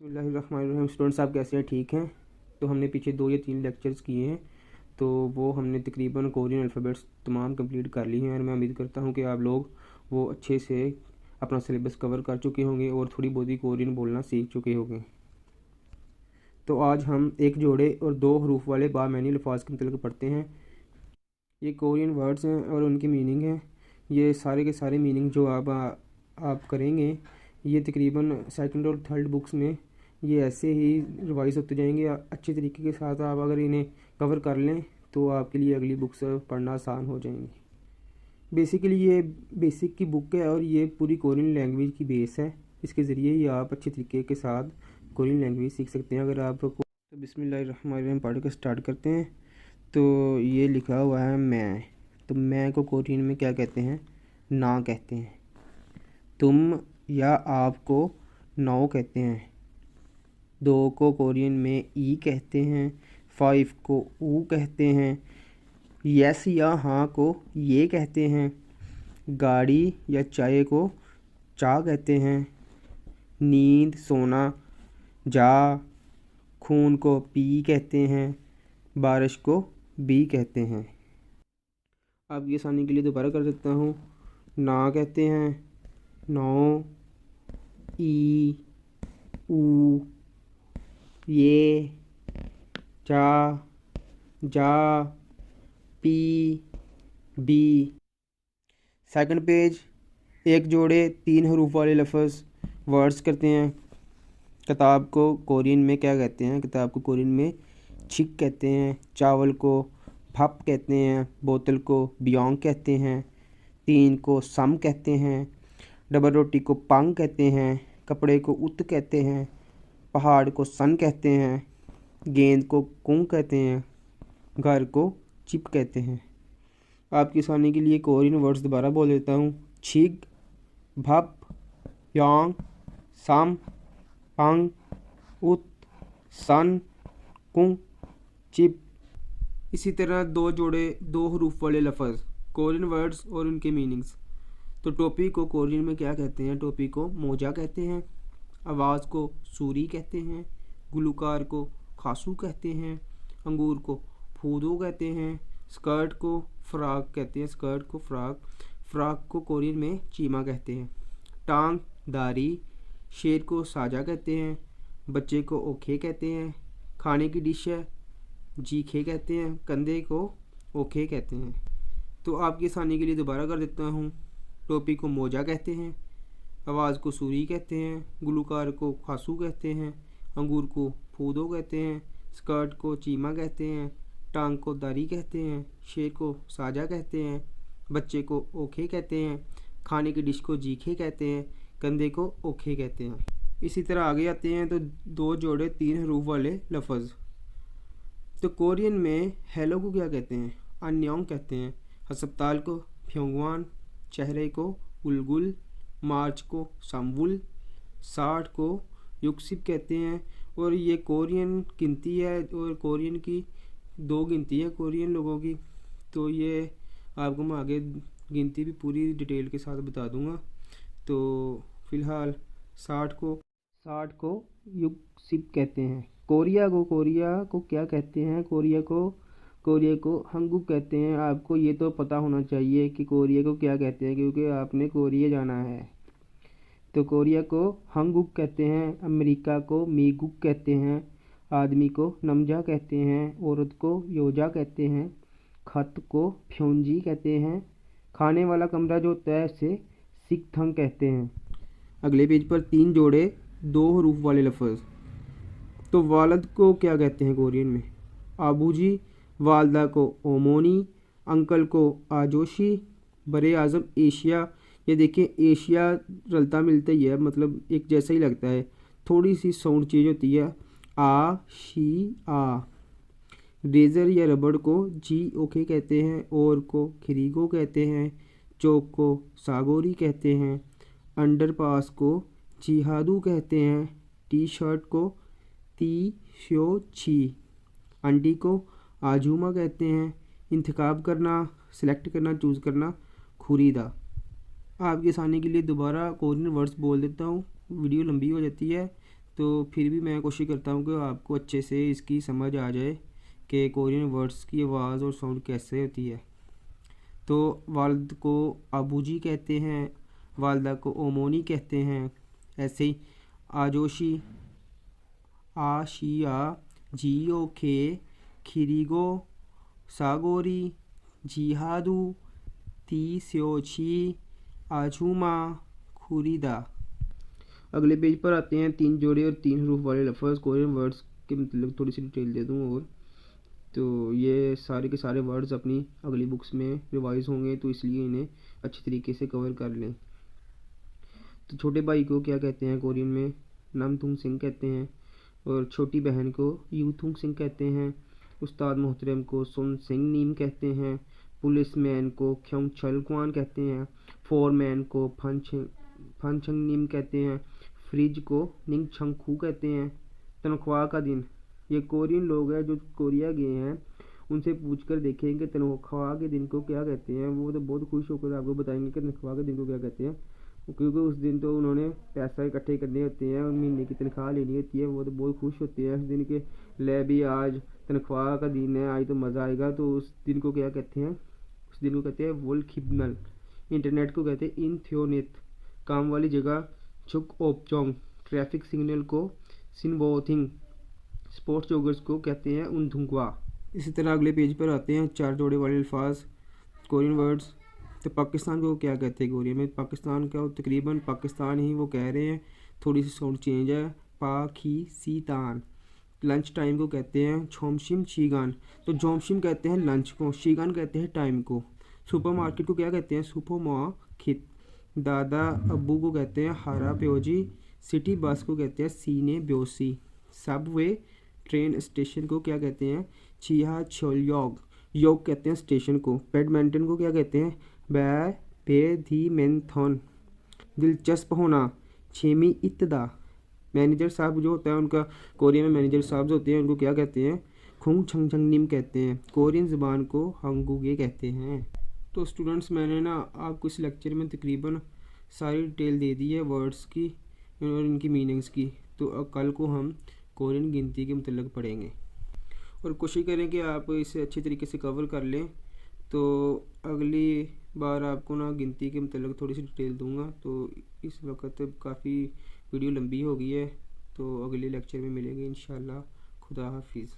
बिस्मिल्लाहिर्रहमानिर्रहीम। स्टूडेंट्स आप कैसे हैं? ठीक हैं? तो हमने पीछे 2 या 3 लेक्चर्स किए हैं, तो वो हमने तकरीबन कोरियन अल्फ़ाबेट्स तमाम कंप्लीट कर ली हैं और मैं उम्मीद करता हूँ कि आप लोग वो अच्छे से अपना सिलेबस कवर कर चुके होंगे और थोड़ी बहुत ही कोरियन बोलना सीख चुके होंगे। तो आज हम एक जोड़े और 2 हरूफ वाले बामानी अल्फाज के मतलब पढ़ते हैं। ये कोरियन वर्ड्स हैं और उनकी मीनिंग है। ये सारे के सारे मीनिंग जो आप करेंगे, ये तकरीबन सेकंड और थर्ड बुक्स में ये ऐसे ही रिवाइज होते जाएंगे। अच्छे तरीके के साथ आप अगर इन्हें कवर कर लें तो आपके लिए अगली बुक्स पढ़ना आसान हो जाएंगी। बेसिकली ये बेसिक की बुक है और ये पूरी कोरियन लैंग्वेज की बेस है। इसके ज़रिए ही आप अच्छे तरीके के साथ कोरियन लैंग्वेज सीख सकते हैं। अगर आपको तो बिस्मिल्लाहिर्रहमानिर्रहीम पढ़ के स्टार्ट करते हैं। तो ये लिखा हुआ है मैं। तो मैं को कोरियन में क्या कहते हैं? ना कहते हैं। तुम या आपको नौ कहते हैं। 2 को कोरियन में ई कहते हैं। 5 को ऊ कहते हैं। यस या हाँ को ये कहते हैं। गाड़ी या चाय को चा कहते हैं। नींद सोना जा। खून को पी कहते हैं। बारिश को बी कहते हैं। आपकी आसानी के लिए दोबारा कर सकता हूँ। ना कहते हैं, नौ, ई, ऊ, ये, चा, जा, पी, बी। सेकंड पेज, एक जोड़े 3 हरूफ वाले लफ्ज़ वर्ड्स करते हैं। किताब को कोरियन में क्या कहते हैं? किताब को कोरियन में छिक कहते हैं। चावल को भप कहते हैं। बोतल को बियोंग कहते हैं। 3 को सम कहते हैं। डबल रोटी को पंग कहते हैं। कपड़े को उत कहते हैं। पहाड़ को सन कहते हैं। गेंद को कुंग कहते हैं। घर को चिप कहते हैं। आपकी आसानी के लिए कोरियन वर्ड्स दोबारा बोल देता हूँ। छिग, भप, योंग, सम, पंग, उत, सन, कुंग, चिप। इसी तरह 2 जोड़े 2 हरूफ वाले लफ्ज़ कोरियन वर्ड्स और उनके मीनिंग्स। तो टोपी को कोरियन में क्या कहते हैं? टोपी को मोजा कहते हैं। आवाज़ को सूरी कहते हैं। गुलूकार को खासू कहते हैं। अंगूर को फूदो कहते हैं। स्कर्ट को फ्रॉक कहते हैं। स्कर्ट को फ्रॉक को कोरियन में चीमा कहते हैं। टांग दारी। शेर को साजा कहते हैं। बच्चे को ओखे कहते हैं। खाने की डिश है जीखे कहते हैं। कंधे को ओखे कहते हैं। तो आपकी आसानी के लिए दोबारा कर देता हूँ। टोपी को मोजा कहते हैं। आवाज़ को सूरी कहते हैं। गुलूकार को खासू कहते हैं। अंगूर को फूदो कहते हैं। स्कर्ट को चीमा कहते हैं। टांग को दारी कहते हैं। शेर को साजा कहते हैं। बच्चे को ओखे कहते हैं। खाने की डिश को जीखे कहते हैं। कंधे को ओखे कहते हैं। इसी तरह आगे आते हैं तो 2 जोड़े 3 हरूफ वाले लफ्ज़। तो कोरियन में हेलो को क्या कहते हैं? अन्योंग कहते हैं। अस्पताल को फ्योंगवान। चेहरे को उलगुल। मार्च को सामवुल। 60 को युक्सिप कहते हैं। और ये कोरियन गिनती है और कोरियन की 2 गिनती है कोरियन लोगों की। तो ये आपको मैं आगे गिनती भी पूरी डिटेल के साथ बता दूंगा। तो फ़िलहाल 60 को युक्सिप कहते हैं। कोरिया को क्या कहते हैं? कोरिया को हंगुक कहते हैं। आपको ये तो पता होना चाहिए कि कोरिया को क्या कहते हैं, क्योंकि आपने कोरिया जाना है। तो कोरिया को हंगुक कहते हैं। अमेरिका को मीगुक कहते हैं। आदमी को नमजा कहते हैं। औरत को योजा कहते हैं। खत को फ्योंजी कहते हैं। खाने वाला कमरा जो होता है उसे सिकथंग कहते हैं। अगले पेज पर 3 जोड़े 2 हरूफ वाले लफ्ज़। तो वालद को क्या कहते हैं कोरियन में? आबूजी। वालदा को ओमोनी। अंकल को आजोशी। बरे आज़म एशिया। ये देखिए एशिया रलता मिलता ही है, मतलब एक जैसा ही लगता है, थोड़ी सी साउंड चेंज होती है। आ शी आ। रेज़र या रबड़ को जी ओके कहते हैं। और को खरीगो कहते हैं। चौक को सागोरी कहते हैं। अंडरपास को जिहादू कहते हैं। टी शर्ट को ती श्यो छी। आंटी को आजूमा कहते हैं। इंतखाब करना, सेलेक्ट करना, चूज़ करना खुरीदा। आपकी आसानी के लिए दोबारा कोरियन वर्ड्स बोल देता हूँ, वीडियो लंबी हो जाती है तो फिर भी मैं कोशिश करता हूँ कि आपको अच्छे से इसकी समझ आ जाए कि कोरियन वर्ड्स की आवाज़ और साउंड कैसे होती है। तो वालिद को अबूजी कहते हैं, वालदा को ओमोनी कहते हैं। ऐसे ही आजोशी, आशिया, जियोखे, खिरिगो, सागोरी, जिहादू, तीस्योची, आजुमा, खुरीदा। अगले पेज पर आते हैं 3 जोड़े और 3 हरूफ वाले लफ्ज़। कोरियन वर्ड्स के मतलब थोड़ी सी डिटेल दे दूँ और तो ये सारे के सारे वर्ड्स अपनी अगली बुक्स में रिवाइज होंगे, तो इसलिए इन्हें अच्छी तरीके से कवर कर लें। तो छोटे भाई को क्या कहते हैं कोरियन में? नामथुंग सिंह कहते हैं। और छोटी बहन को यूथुंग सिंह कहते हैं। उस्ताद मोहतरम को सुन सिंह नीम कहते हैं। पुलिसमैन को ख्योंग छल क्वान कहते हैं। फोरमैन को फनछंग नीम कहते हैं। फ्रिज को निंग छंग खू कहते हैं। तनख्वाह का दिन, ये कोरियन लोग हैं जो कोरिया गए हैं, उनसे पूछकर देखें कि तनख्वाह के दिन को क्या कहते हैं। वो तो बहुत खुश होकर आपको बताएंगे कि तनख्वाह के दिन को क्या कहते हैं, क्योंकि उस दिन तो उन्होंने पैसा इकट्ठे करने होते हैं और महीने की तनख्वाह लेनी होती है। वो तो बहुत खुश होते हैं उस दिन के ले भी आज तनख्वाह का दिन है, आज तो मज़ा आएगा। तो उस दिन को क्या कहते हैं? उस दिन को कहते हैं वोल्खिबनल। इंटरनेट को कहते हैं इंथ्योनेट। काम वाली जगह छुक ओपचोंग। ट्रैफिक सिग्नल को सिनबोथिंग। स्पोर्ट्स जॉगर्स को कहते हैं उनधुंगवा। इसी तरह अगले पेज पर आते हैं 4 जोड़े वाले अल्फाज कोरियन वर्ड्स। तो पाकिस्तान को क्या कहते हैं कोरिया में? पाकिस्तान का तकरीबन पाकिस्तान ही वो कह रहे हैं, थोड़ी सी साउंड चेंज है। पाकिस्तान। लंच टाइम को कहते हैं छोमशिम शीगान। तो जोमशिम कहते हैं लंच को, शीगान कहते हैं टाइम को। सुपरमार्केट को क्या कहते हैं? सुपरमार्केट। दादा अब्बू को कहते हैं हारा प्योजी। सिटी बस को कहते हैं सीने ब्योसी। सबवे ट्रेन स्टेशन को क्या कहते हैं? चिया छोलयोग। योग कहते हैं स्टेशन को। बैडमिंटन को क्या कहते हैं? बैडमिंटन। दिलचस्प होना, छेमी इत्तदा। मैनेजर साहब जो होता है उनका कोरिया में मैनेजर साहब होते हैं, उनको क्या कहते हैं? खुंग छंग छंग निम कहते हैं। कोरियन ज़ुबान को हंगुगे कहते हैं। तो स्टूडेंट्स, मैंने ना आपको इस लेक्चर में तकरीबन सारी डिटेल दे दी है वर्ड्स की और इनकी मीनिंग्स की। तो कल को हम कोरियन गिनती के मतलब पढ़ेंगे और कोशिश करें कि आप इसे अच्छी तरीके से कवर कर लें। तो अगली बार आपको ना गिनती के मतलब थोड़ी सी डिटेल दूंगा। तो इस वक्त काफ़ी वीडियो लंबी हो गई है, तो अगले लेक्चर में मिलेंगे इंशाल्लाह। खुदा हाफिज़।